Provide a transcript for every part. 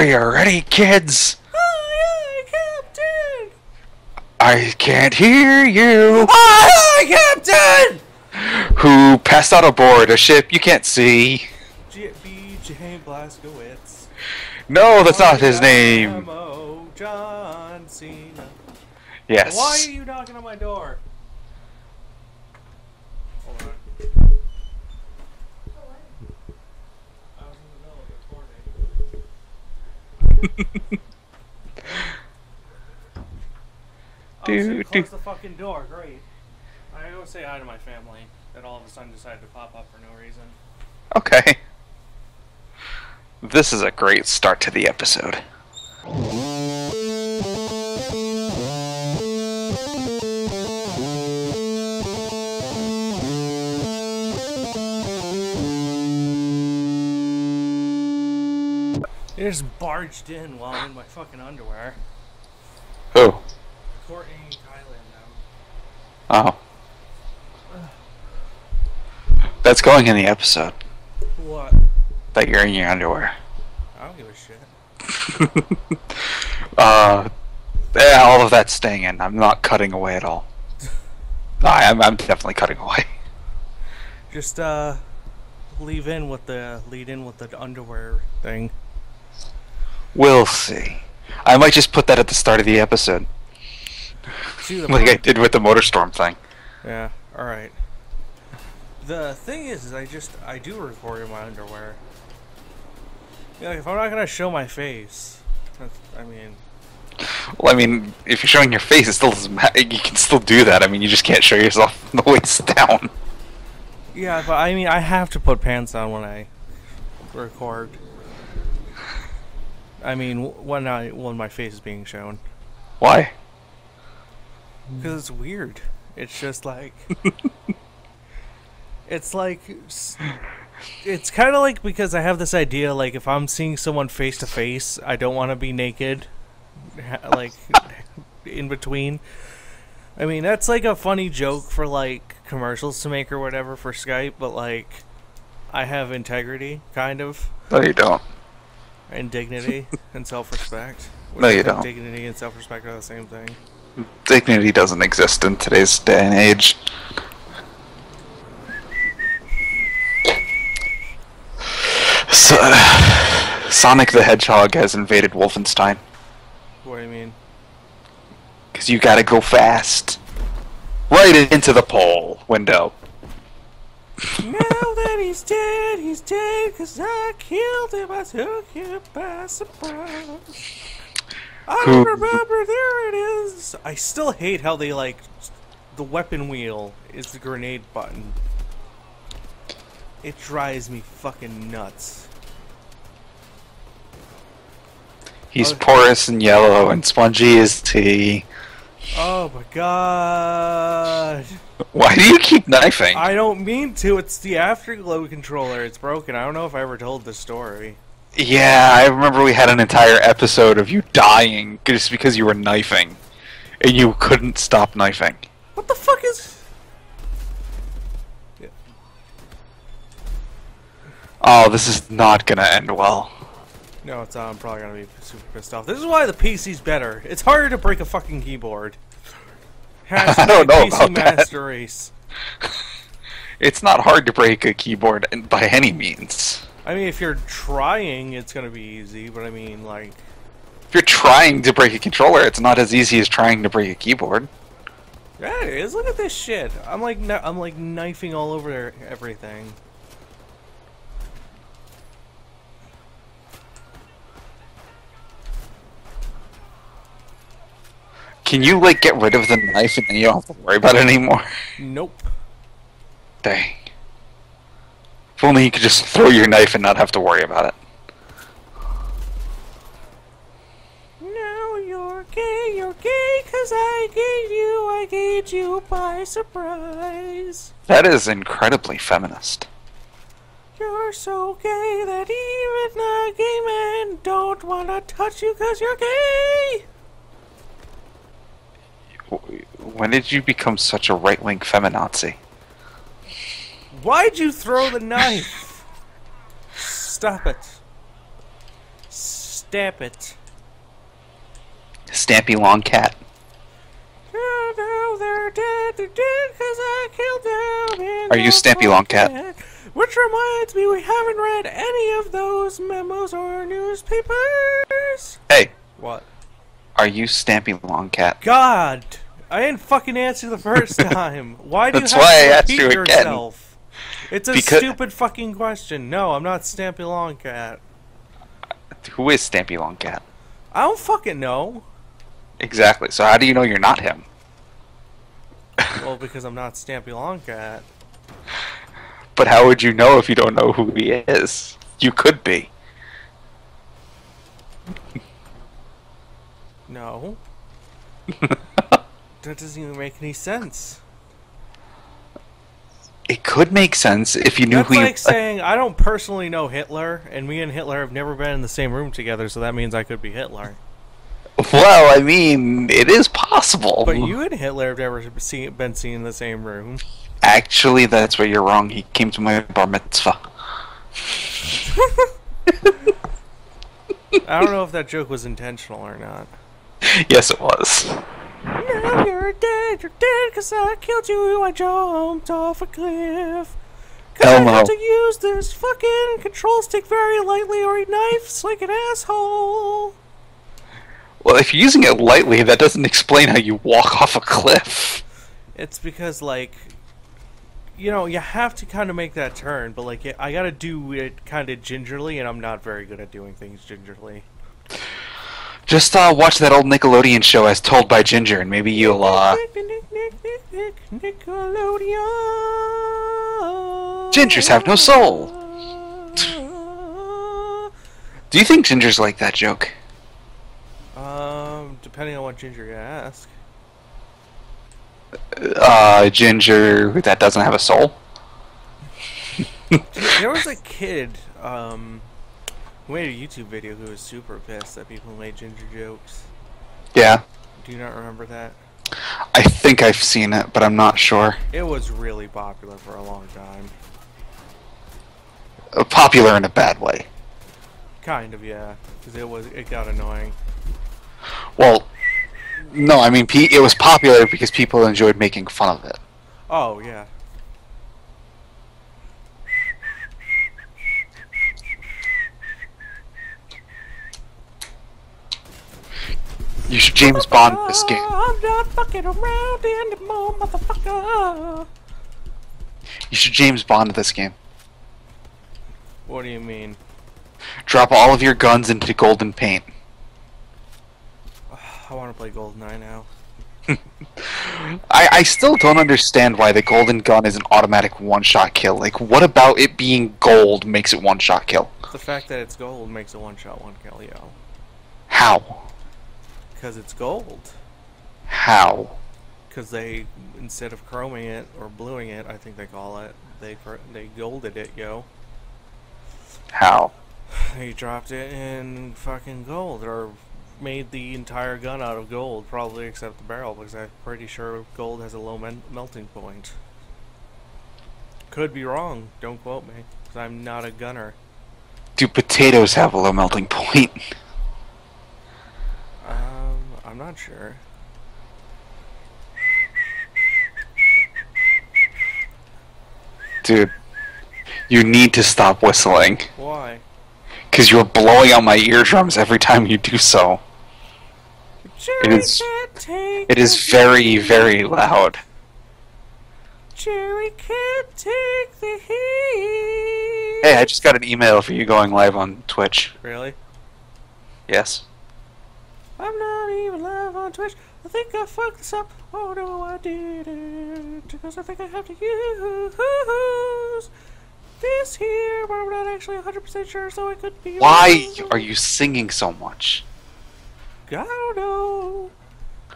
Are you ready, kids? Aye, aye, Captain! I can't hear you. Aye, aye, Captain! Who passed out aboard a ship you can't see? B.J. Blazkowicz. No, that's not his name. John Cena. Yes. Why are you knocking on my door? Hold on. I was in the middle of recording. So you closed the fucking door, great. I go say hi to my family that all of a sudden decided to pop up for no reason. Okay. This is a great start to the episode. They just barged in while I'm in my fucking underwear. Who? Courtney and Kylie and them. Oh. That's going in the episode. What? That you're in your underwear. I don't give a shit. Yeah, all of that's staying in. I'm not cutting away at all. No, I'm definitely cutting away. Just lead in with the underwear thing. We'll see. I might just put that at the start of the episode. See, like I did with the Motorstorm thing. Yeah, alright. The thing is I do record in my underwear. Yeah, like if I'm not gonna show my face, Well, I mean, if you're showing your face, it still doesn't matter. You can still do that. I mean, you just can't show yourself from the waist down. Yeah, but I mean, I have to put pants on when I record. I mean, when my face is being shown. Why? Because it's weird. It's just like... It's like... It's kind of like because I have this idea, like, if I'm seeing someone face to face, I don't want to be naked. Like, in between. I mean, that's like a funny joke for, like, commercials to make or whatever for Skype, but, like, I have integrity, kind of. No, you don't. And dignity and self-respect. No, you don't. Dignity and self-respect are the same thing. Dignity doesn't exist in today's day and age. So, Sonic the Hedgehog has invaded Wolfenstein. What do you mean? Because you gotta go fast. Right into the pole window. Now that he's dead, cause I killed him, I took him by surprise. I don't remember, there it is. I still hate how they, like, the weapon wheel is the grenade button. It drives me fucking nuts. He's porous and yellow and spongy as tea. Oh my god. Why do you keep knifing? I don't mean to, it's the Afterglow controller, it's broken. I don't know if I ever told the story. Yeah, I remember we had an entire episode of you dying just because you were knifing. And you couldn't stop knifing. What the fuck is... Yeah. Oh, this is not gonna end well. No, it's I'm probably gonna be super pissed off. This is why the PC's better. It's harder to break a fucking keyboard. I don't know PC about that. Master Race. It's not hard to break a keyboard by any means. I mean, if you're trying, it's gonna be easy, but I mean, like... If you're trying to break a controller, it's not as easy as trying to break a keyboard. Yeah, it is. Look at this shit. I'm like knifing all over everything. Can you, like, get rid of the knife and then you don't have to worry about it anymore? Nope. Dang. If only you could just throw your knife and not have to worry about it. No, you're gay, cause I gave you by surprise. That is incredibly feminist. You're so gay that even a gay man don't wanna touch you cause you're gay. When did you become such a right-wing feminazi? Why'd you throw the knife? Stop it. Stamp it. Stampy Long Cat. Oh, no, they're dead because I killed them. Are you Stampy Long Cat? Which reminds me, we haven't read any of those memos or newspapers. Hey. What? Are you Stampy Long Cat? God! I didn't fucking answer the first time. Why do you That's have why I to asked repeat you again. yourself? It's a stupid fucking question. No, I'm not Stampy Long Cat. Who is Stampy Long Cat? I don't fucking know. Exactly. So how do you know you're not him? Well, because I'm not Stampy Long Cat. But how would you know if you don't know who he is? You could be. No. That doesn't even make any sense. It could make sense if you knew That's who like saying, I don't personally know Hitler, and me and Hitler have never been in the same room together, so that means I could be Hitler. Well, I mean, it is possible. But you and Hitler have never been seen in the same room. Actually, that's where you're wrong. He came to my bar mitzvah. I don't know if that joke was intentional or not. Yes, it was. Now you're dead, cause I killed you, I jumped off a cliff. Cause I had to use this fucking control stick very lightly or he knifes like an asshole. Well, if you're using it lightly, that doesn't explain how you walk off a cliff. It's because, like, you know, you have to kind of make that turn, but, like, I gotta do it kind of gingerly, and I'm not very good at doing things gingerly. Just watch that old Nickelodeon show as told by Ginger, and maybe you'll, Nickelodeon. Gingers have no soul! Do you think Ginger's like that joke? Depending on what Ginger you ask. Ginger that doesn't have a soul? There was a kid, who made a YouTube video who was super pissed that people made Ginger jokes. Yeah. Do you not remember that? I think I've seen it, but I'm not sure. It was really popular for a long time. Popular in a bad way. Kind of, yeah. Because it got annoying. Well, no, I mean, it was popular because people enjoyed making fun of it. Oh, yeah. You should James Bond this game. I'm not fucking around anymore, motherfucker. You should James Bond this game. What do you mean? Drop all of your guns into golden paint. I want to play GoldenEye now. I still don't understand why the golden gun is an automatic one-shot kill. Like, what about it being gold makes it one-shot kill? The fact that it's gold makes it one-shot, one-kill, yo. How? Because it's gold. How? Because they, instead of chroming it, or bluing it, I think they call it, they golded it, yo. How? They dropped it in fucking gold, or made the entire gun out of gold, probably except the barrel, because I'm pretty sure gold has a low melting point. Could be wrong, don't quote me, because I'm not a gunner. Do potatoes have a low melting point? I'm not sure. Dude, you need to stop whistling. Why? Because you're blowing out my eardrums every time you do so. It is very, very loud. Jerry can't take the heat. Hey, I just got an email for you going live on Twitch. Really? Yes. I'm not even live on Twitch. I think I fucked this up. Oh no, I didn't. Because I think I have to use this here, but I'm not actually 100% sure, so it could be. Why are you singing so much? I don't know.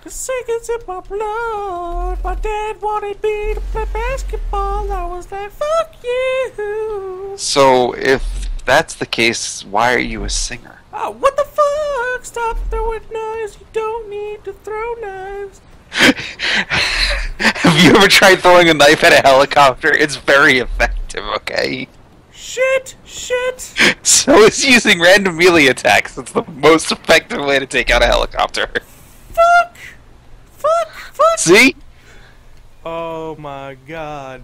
The singing's in my blood. My dad wanted me to play basketball. I was like, fuck you. So, if that's the case, why are you a singer? Oh, what the fuck? Stop throwing knives. You don't need to throw knives. Have you ever tried throwing a knife at a helicopter? It's very effective, okay? Shh. Shit! Shit! So is using random melee attacks. That's the most effective way to take out a helicopter. Fuck! Fuck! Fuck! See? Oh my god.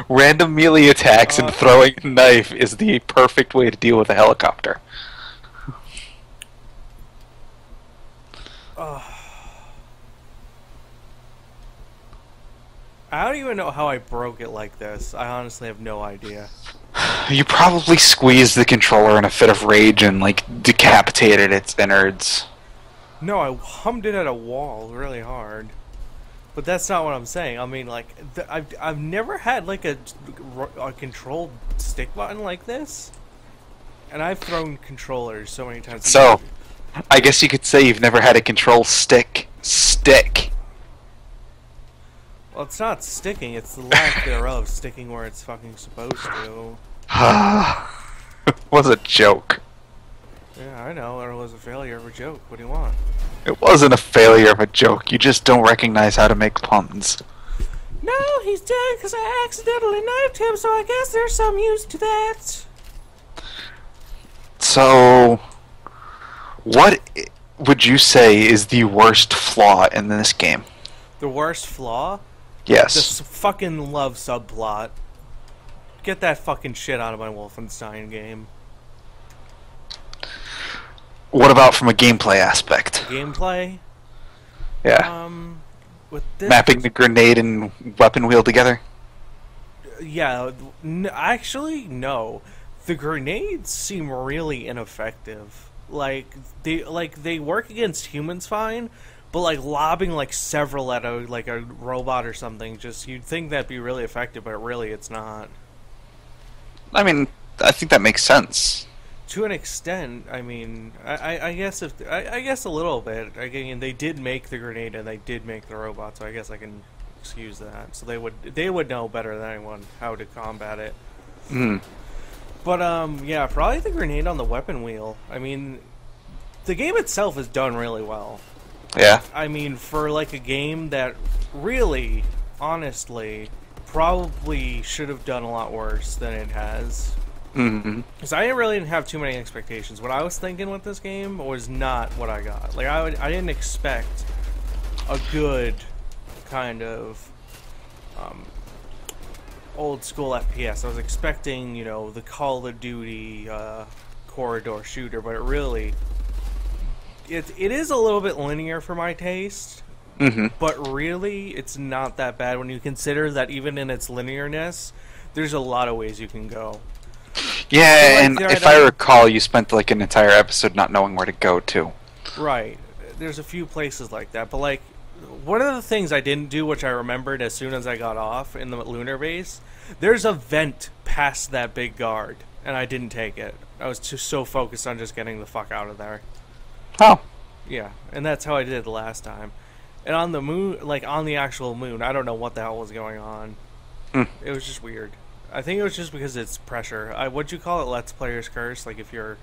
Random melee attacks and throwing a knife is the perfect way to deal with a helicopter. I don't even know how I broke it like this. I honestly have no idea. You probably squeezed the controller in a fit of rage and, like, decapitated its innards. No, I hummed it at a wall really hard. But that's not what I'm saying. I mean, like, I've never had, like, a controlled stick button like this. And I've thrown controllers so many times. So, I guess you could say you've never had a control stick. Well, it's not sticking, it's the lack thereof sticking where it's fucking supposed to. It was a joke. Yeah, I know, it was a failure of a joke. What do you want? It wasn't a failure of a joke, you just don't recognize how to make puns. No, he's dead because I accidentally knifed him, so I guess there's some use to that. So, what would you say is the worst flaw in this game? The worst flaw? Yes. This fucking love subplot. Get that fucking shit out of my Wolfenstein game. What about from a gameplay aspect? Gameplay? Yeah. With this Mapping the grenade and weapon wheel together? Yeah, actually, no. The grenades seem really ineffective. They work against humans fine, but like lobbing like several at a robot or something, just you'd think that'd be really effective, but really it's not. I mean, I think that makes sense. To an extent, I mean, I guess I guess a little bit. Again, they did make the grenade and they did make the robot, so I guess I can excuse that. So they would know better than anyone how to combat it. Hmm. But yeah, probably the grenade on the weapon wheel. I mean, the game itself is done really well. Yeah. I mean, for like a game that really, honestly, probably should have done a lot worse than it has. Mm-hmm. Because I really didn't have too many expectations. What I was thinking with this game was not what I got. Like, I didn't expect a good kind of old school FPS. I was expecting, you know, the Call of Duty corridor shooter, but it is a little bit linear for my taste. Mm-hmm. But really, it's not that bad when you consider that even in its linearness, there's a lot of ways you can go. Yeah, and if I recall, you spent like an entire episode not knowing where to go to. Right. There's a few places like that, but like, one of the things I didn't do, which I remembered as soon as I got off in the lunar base, there's a vent past that big guard, and I didn't take it. I was just so focused on just getting the fuck out of there. Oh. Yeah, and that's how I did it the last time. And on the moon, like on the actual moon, I don't know what the hell was going on. It was just weird. I think it was just because it's pressure. What'd you call it? Let's Player's Curse? Like if you're...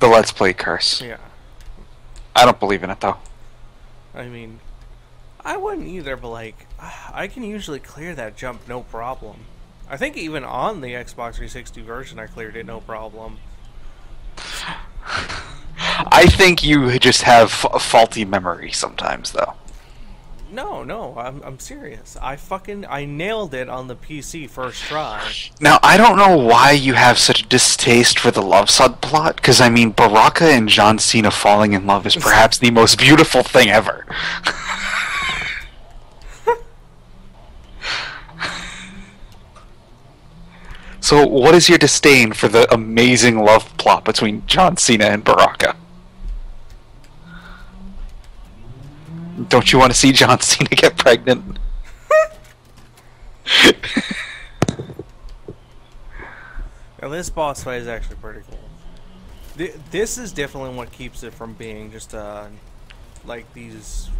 The Let's Play curse. Yeah. I don't believe in it, though. I mean, I wouldn't either, but like, I can usually clear that jump no problem. I think even on the Xbox 360 version, I cleared it no problem. I think you just have a faulty memory sometimes, though. No, I'm serious. I nailed it on the PC first try. Now, I don't know why you have such a distaste for the love subplot, because, I mean, Baraka and John Cena falling in love is perhaps the most beautiful thing ever. So, what is your disdain for the amazing love plot between John Cena and Baraka? Don't you want to see John Cena get pregnant? Now this boss fight is actually pretty cool. This is definitely what keeps it from being just like these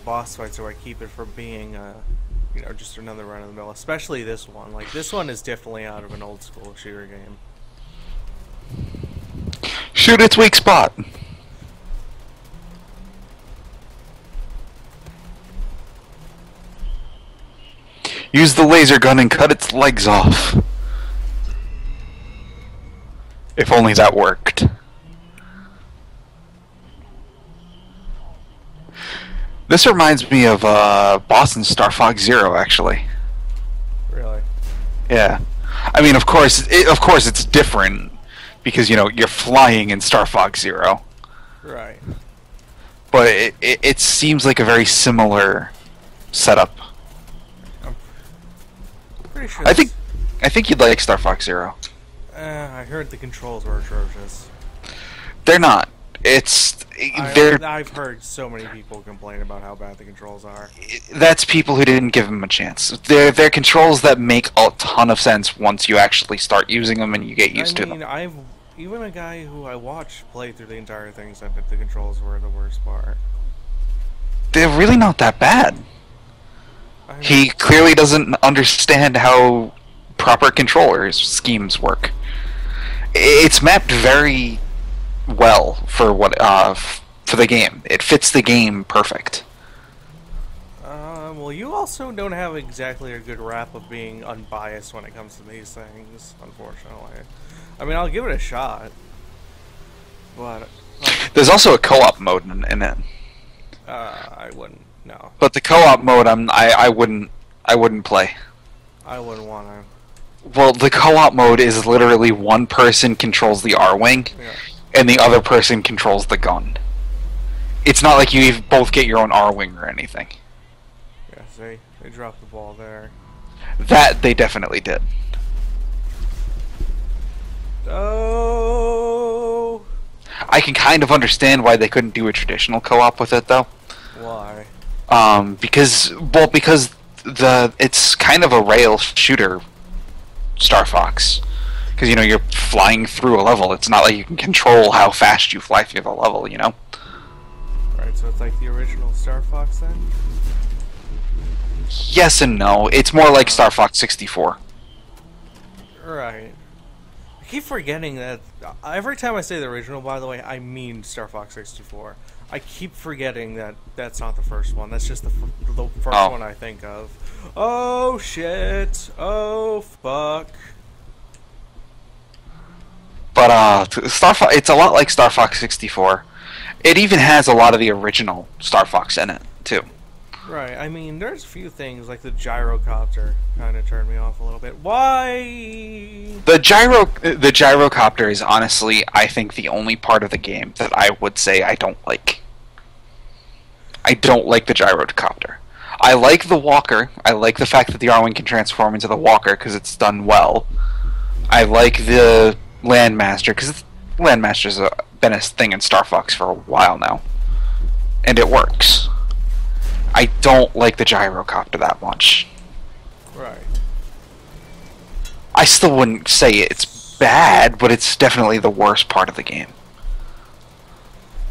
boss fights where I keep it from being you know, just another run of the mill. Especially this one. Like this one is definitely out of an old school shooter game. Shoot its weak spot. Use the laser gun and cut its legs off. If only that worked. This reminds me of Boston's Star Fox Zero, actually. Really? Yeah. I mean, of course, it's different because you're flying in Star Fox Zero. Right. But it seems like a very similar setup. I'm pretty sure. I think you'd like Star Fox Zero. I heard the controls were atrocious. They're not. I've heard so many people complain about how bad the controls are. That's people who didn't give them a chance. They're controls that make a ton of sense once you actually start using them and you get used to them. Even a guy who I watched play through the entire thing said that the controls were the worst part. They're really not that bad. He clearly doesn't understand how proper controllers schemes work. It's mapped very well for for the game. It fits the game perfect. Well, you also don't have exactly a good rap of being unbiased when it comes to these things, unfortunately. I mean, I'll give it a shot, but there's also a co-op mode in it. I wouldn't. No. But the co-op mode, I wouldn't play. I wouldn't want to. Well, the co-op mode is literally one person controls the R-wing, and the other person controls the gun. It's not like you both get your own R-wing or anything. Yeah, see? They dropped the ball there. That they definitely did. Oh! I can kind of understand why they couldn't do a traditional co-op with it, though. Why? Because it's kind of a rail shooter, Star Fox. Because, you're flying through a level. It's not like you can control how fast you fly through the level, Right, so it's like the original Star Fox, then? Yes and no. It's more like Star Fox 64. Right. I keep forgetting that. Every time I say the original, by the way, I mean Star Fox 64. I keep forgetting that that's not the first one. That's just the first one I think of. Oh, shit. Oh, fuck. But it's a lot like Star Fox 64. It even has a lot of the original Star Fox in it too. Right. I mean, there's a few things like the gyrocopter kind of turned me off a little bit. Why? The gyrocopter is honestly, I think, the only part of the game that I would say I don't like. I don't like the gyrocopter. I like the walker. I like the fact that the R-wing can transform into the walker because it's done well. I like the Landmaster because Landmaster's been a thing in Star Fox for a while now, and it works. I don't like the gyrocopter that much. Right. I still wouldn't say it's bad, but it's definitely the worst part of the game.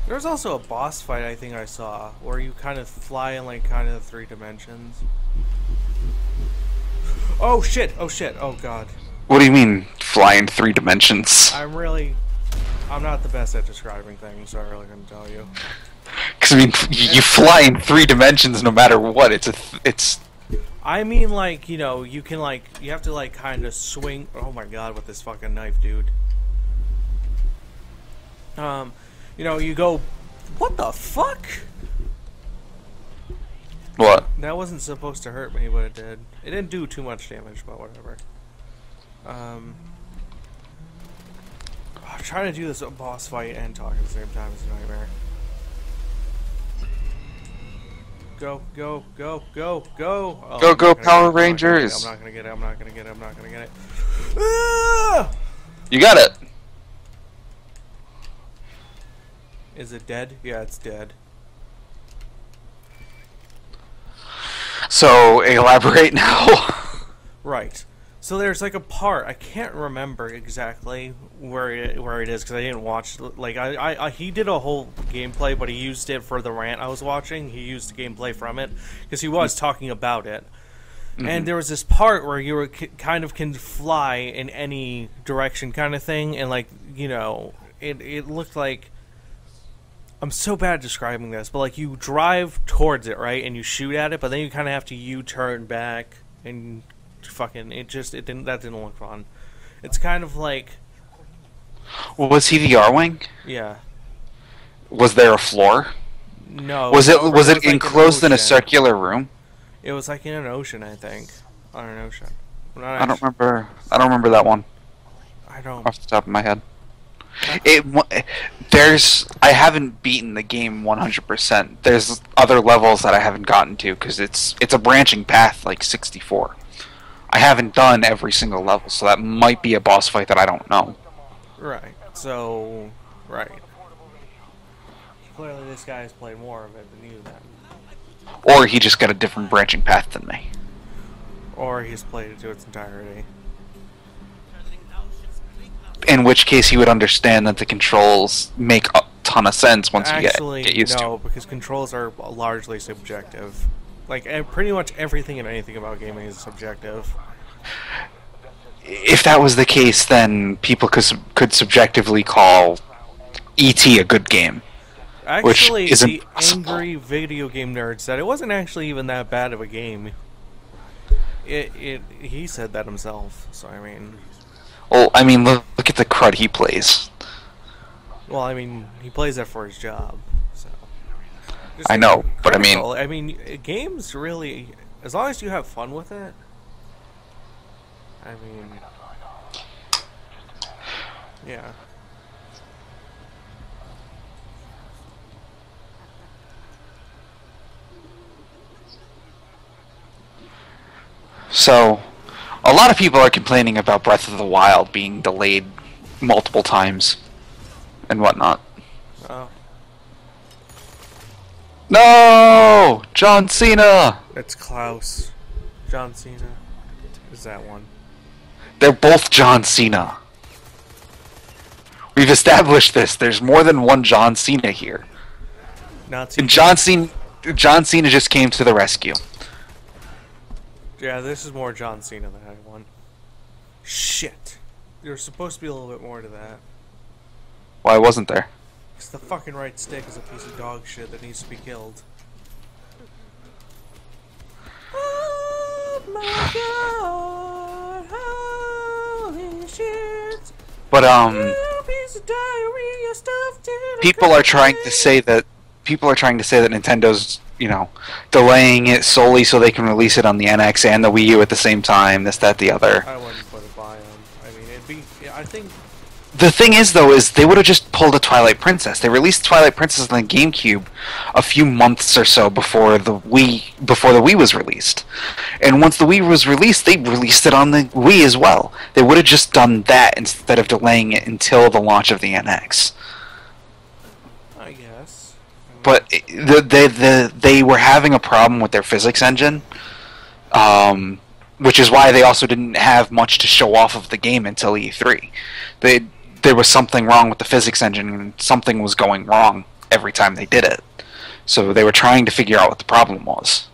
There's also a boss fight I think I saw where you kind of fly in like kind of 3 dimensions. Oh shit! Oh shit! Oh god. What do you mean, fly in 3 dimensions? I'm not the best at describing things, so I really couldn't tell you. Because I mean, you fly in 3 dimensions no matter what. It's. I mean, like, you can you have to kind of swing. Oh my god, with this fucking knife, dude. You go. What the fuck? What? That wasn't supposed to hurt me, but it did. It didn't do too much damage, but whatever. Trying to do this boss fight and talk at the same time is a nightmare. Go, go, go, go, go! Oh, go, Power Rangers! I'm not gonna get it, I'm not gonna get it, I'm not gonna get it. Ah! You got it! Is it dead? Yeah, it's dead. So, elaborate now. Right. So there's a part, I can't remember exactly where it is because I didn't watch. He did a whole gameplay, but he used it for the rant I was watching. He used the gameplay from it because he was talking about it. Mm-hmm. And there was this part where you were kind of can fly in any direction, kind of thing, and it looked like. I'm so bad at describing this, but you drive towards it, right, and you shoot at it, but then you kind of have to U-turn back. and fucking that didn't look fun. It's kind of like, Was he the R-wing? yeah. Was there a floor? No. Was it like enclosed in a ocean. circular room? It was like in an ocean, I think. On an ocean. I don't remember. I don't remember that one I don't. off the top of my head. I haven't beaten the game 100%. There's other levels that I haven't gotten to because it's a branching path like 64. I haven't done every single level, so that might be a boss fight that I don't know. Right. So, right. Clearly, this guy has played more of it than you then. Or he just got a different branching path than me. Or he's played it to its entirety. In which case, he would understand that the controls make a ton of sense once you get used to no, it. because controls are largely subjective. Like, pretty much everything and anything about gaming is subjective. If that was the case, then people could subjectively call E.T. a good game. Actually, which is the impossible. angry video game nerd said it wasn't actually even that bad of a game. He said that himself, so I mean... Well, I mean, look at the crud he plays. Well, I mean, he plays that for his job, so... I know, but I mean... I mean, games really... As long as you have fun with it... I mean... Yeah. So, a lot of people are complaining about Breath of the Wild being delayed multiple times and whatnot. Oh. No! John Cena! That's Klaus. John Cena. Is that one? They're both John Cena. We've established this. There's more than one John Cena here. Nazi. And John Cena just came to the rescue. Yeah, this is more John Cena than that one. Shit. There's supposed to be a little bit more to that. Why wasn't there? Because the fucking right stick is a piece of dog shit that needs to be killed. Oh my god, holy shit. But, Piece of diarrhea stuffed in a people are trying to say that Nintendo's, delaying it solely so they can release it on the NX and the Wii U at the same time, this, that, the other. I wouldn't put it by them. I mean, I think... The thing is, though, is they would have just pulled a Twilight Princess. They released Twilight Princess on the GameCube a few months or so before the Wii was released. And once the Wii was released, they released it on the Wii as well. They would have just done that instead of delaying it until the launch of the NX. I guess. But they were having a problem with their physics engine, which is why they also didn't have much to show off of the game until E3. There was something wrong with the physics engine, and something was going wrong every time they did it. So they were trying to figure out what the problem was.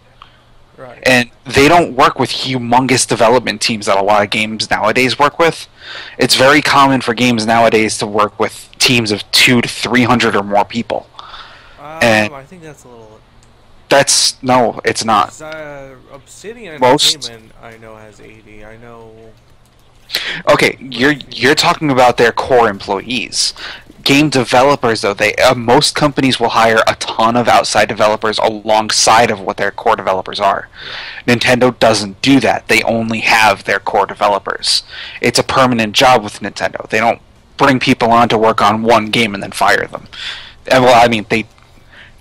Right. And they don't work with humongous development teams that a lot of games nowadays work with. It's very common for games nowadays to work with teams of 200 to 300 or more people. And I think that's a little... No, it's not. Obsidian Most- Entertainment, I know, has 80. I know... Okay, you're talking about their core employees. Game developers, though, most companies will hire a ton of outside developers alongside of what their core developers are. Nintendo doesn't do that. They only have their core developers. It's a permanent job with Nintendo. They don't bring people on to work on one game and then fire them. Well, I mean, they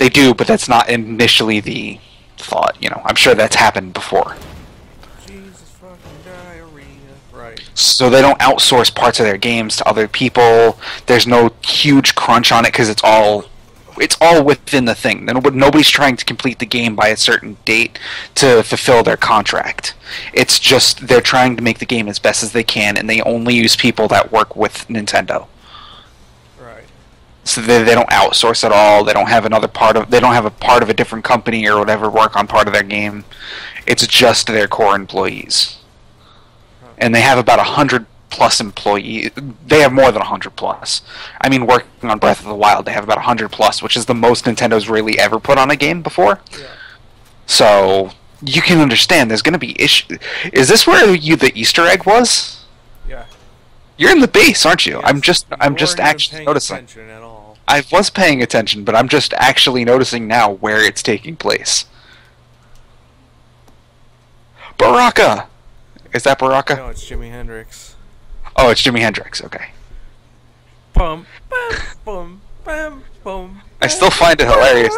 do, but that's not initially the thought. I'm sure that's happened before. Jesus fucking diarrhea. Right. So they don't outsource parts of their games to other people. There's no huge crunch on it because it's all within the thing. Nobody's trying to complete the game by a certain date to fulfill their contract. It's just they're trying to make the game as best as they can, and they only use people that work with Nintendo. Right. So they don't outsource at all. They don't have they don't have a part of a different company or whatever work on part of their game. It's just their core employees. And they have about 100 plus employees. They have more than 100 plus. I mean, working on Breath of the Wild, they have about 100 plus, which is the most Nintendo's really ever put on a game before. Yeah. So you can understand there's going to be issue. Is this where the Easter egg was? Yeah. You're in the base, aren't you? Yes. I'm just actually noticing. Attention at all. I was paying attention, but I'm just actually noticing now where it's taking place. Baraka! Is that Baraka? No, it's Jimi Hendrix. Oh, it's Jimi Hendrix. Okay. Bum, bum, bum, bum, bum. I still find it hilarious.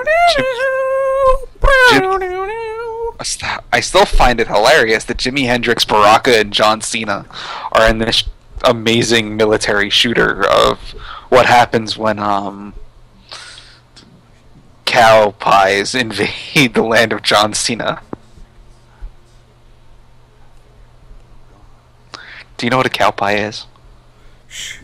I still find it hilarious that Jimi Hendrix, Baraka, and John Cena are in this amazing military shooter of what happens when cow pies invade the land of John Cena. Do you know what a cow pie is? Shh.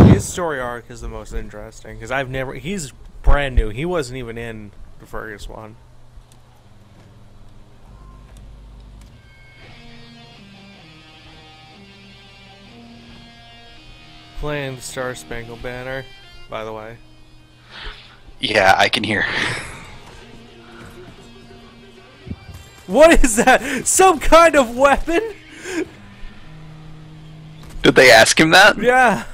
His story arc is the most interesting because he's brand new. He wasn't even in the Fergus one. Playing the Star Spangled Banner, by the way. Yeah, I can hear. What is that? Some kind of weapon? Did they ask him that? Yeah.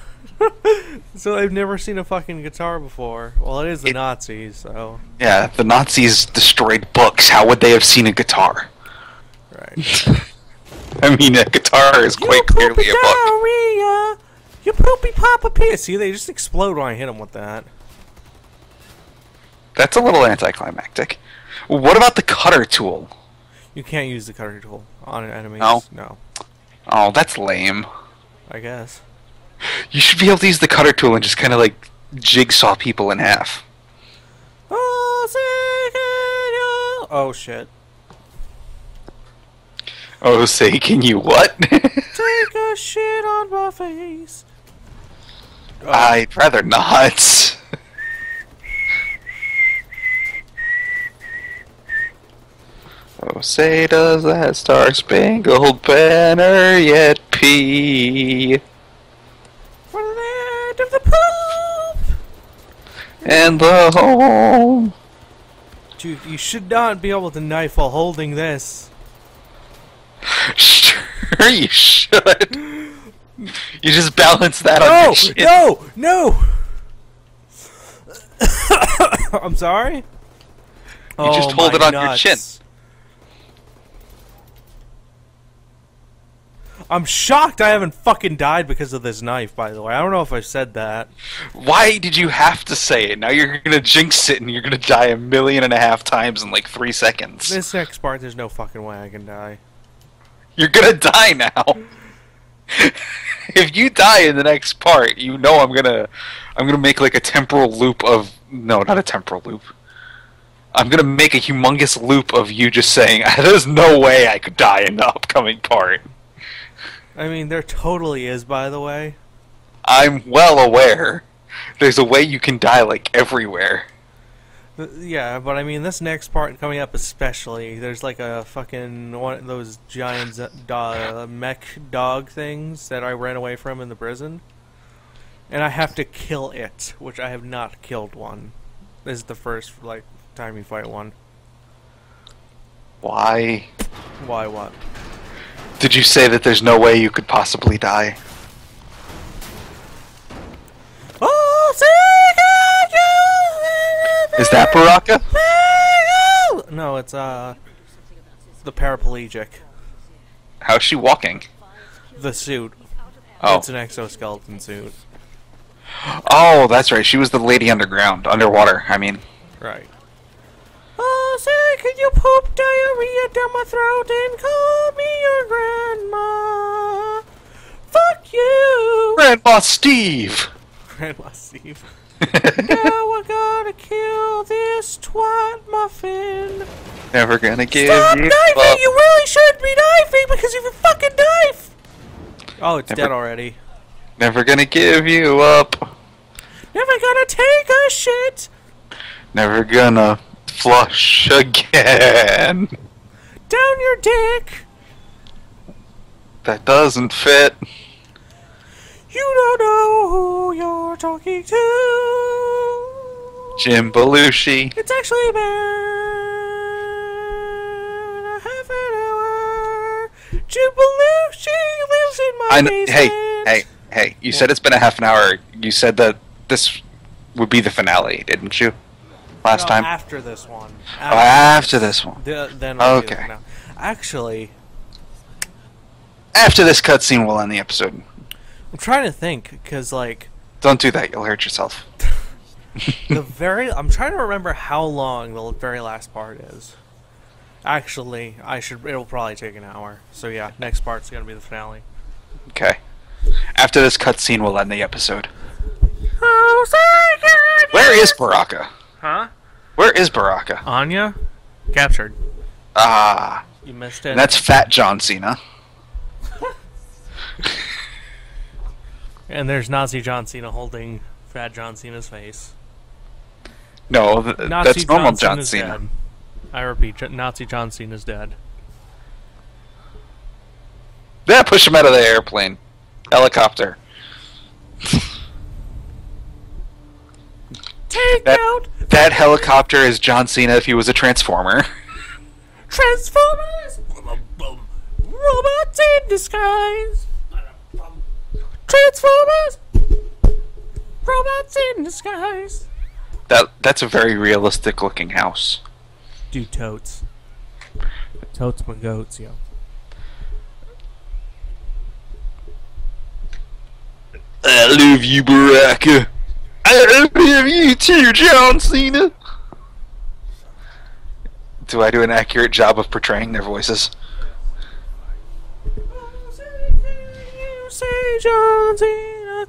So I've never seen a fucking guitar before. Well, it is the Nazis, so. Yeah, the Nazis destroyed books. How would they have seen a guitar? Right. I mean, a guitar is quite clearly a book. Diarrhea. You poopy papa pee. See, they just explode when I hit them with that. That's a little anticlimactic. What about the cutter tool? You can't use the cutter tool on enemies. No? No. Oh, that's lame. I guess. You should be able to use the cutter tool and just kind of like jigsaw people in half. Oh shit. Oh, say, can you what? Take a shit on my face. Oh. I'd rather not. Oh, say, does that star-spangled banner yet pee? For the land of the poop And the home. Dude, you should not be able to knife while holding this. Sure, you should. You just balance that on your chin. No! I'm sorry? You just hold it on your chin. I'm shocked I haven't fucking died because of this knife, by the way. I don't know if I said that. Why did you have to say it? Now you're gonna jinx it and you're gonna die 1.5 million times in like 3 seconds. This next part, there's no fucking way I can die. You're gonna die now. If you die in the next part, you know I'm gonna make like a temporal loop of not a temporal loop. I'm gonna make a humongous loop of you just saying, "There's no way I could die in the upcoming part." I mean, there totally is, by the way. I'm well aware. There's a way you can die like everywhere. Yeah, but I mean, this next part coming up especially, there's like a fucking one of those giant mech dog things that I ran away from in the prison. And I have to kill it, which I have not killed one. This is the first, like, time you fight one. Why? Why what? Did you say that there's no way you could possibly die? Is that Baraka? No, it's the paraplegic. How's she walking? The suit. Oh. It's an exoskeleton suit. Oh, that's right. She was the lady underwater, I mean. Right. Oh, say, can you poop diarrhea down my throat and call me your grandma? Fuck you! Grandma Steve! Grandma Steve. Now I gotta kill this twat muffin. Never gonna give Stop you knifing! up. You really shouldn't be knifing because of your fucking knife! Oh, it's dead already. Never gonna give you up. Never gonna take a shit! Never gonna flush again. Down your dick! That doesn't fit. You don't know who you're talking to. Jim Belushi. It's actually been a half an hour. Jim Belushi lives in my basement. Hey! You said it's been a half an hour. You said that this would be the finale, didn't you? Last time. After this one. After this one. Then Okay. Actually, after this cutscene, we'll end the episode. I'm trying to think because like. Don't do that. You'll hurt yourself. I'm trying to remember how long the very last part is. Actually, it'll probably take an hour. So yeah, next part's gonna be the finale. Okay. After this cutscene, we'll end the episode. Oh, where is Baraka? Huh? Where is Baraka? Anya? Captured. Ah. You missed it. And that's Fat John Cena. And there's Nazi John Cena holding Fat John Cena's face. No, that's normal John Cena. Dead. I repeat, Nazi John Cena's dead. Yeah, push him out of the airplane. Helicopter. That helicopter is John Cena if he was a Transformer. Transformers! Robots in disguise! Transformers! Robots in disguise! That's a very realistic looking house. Do totes. Totes my goats, yo. I love you, Baraka. I love you too, John Cena. Do I do an accurate job of portraying their voices? You say John Cena.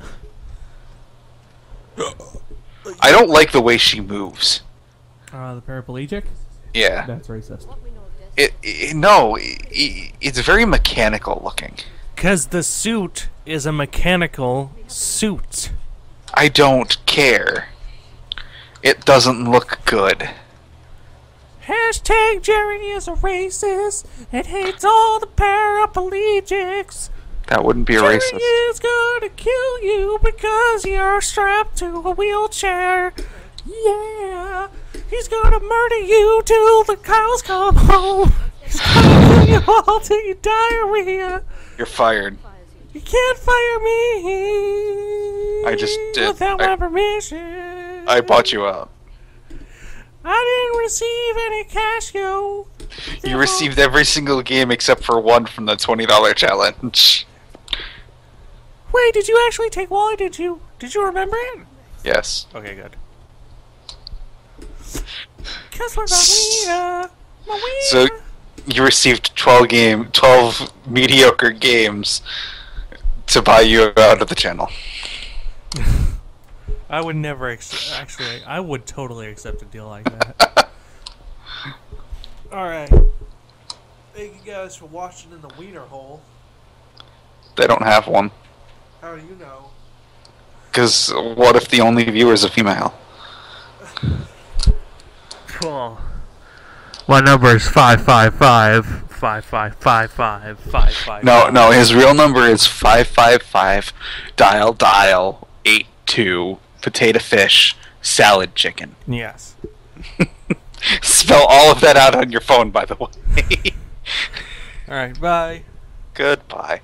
I don't like the way she moves. The paraplegic? Yeah. That's racist. It's very mechanical looking. Because the suit is a mechanical suit. I don't care. It doesn't look good. Hashtag Jerry is a racist and hates all the paraplegics. That wouldn't be a Jerry racist. is gonna kill you because you're strapped to a wheelchair. Yeah, he's gonna murder you till the cows come home. He's gonna kill you all till you diarrhea. You're fired. You can't fire me. I just did. Without my permission. I bought you out. I didn't receive any cash, yo. You received every single game except for one from the $20 challenge. Wait, did you actually take Wally? Did you remember it? Yes. Okay, good. Kessler Marina. So you received 12 mediocre games to buy you out of the channel. I would never actually. I would totally accept a deal like that. All right. Thank you guys for watching in the wiener hole. They don't have one. How do you know? Because what if the only viewer is a female? Cool. My number is 555-5555-555. No, his real number is 555 dial 82 potato fish salad chicken. Yes. Spell all of that out on your phone, by the way. All right, bye. Goodbye.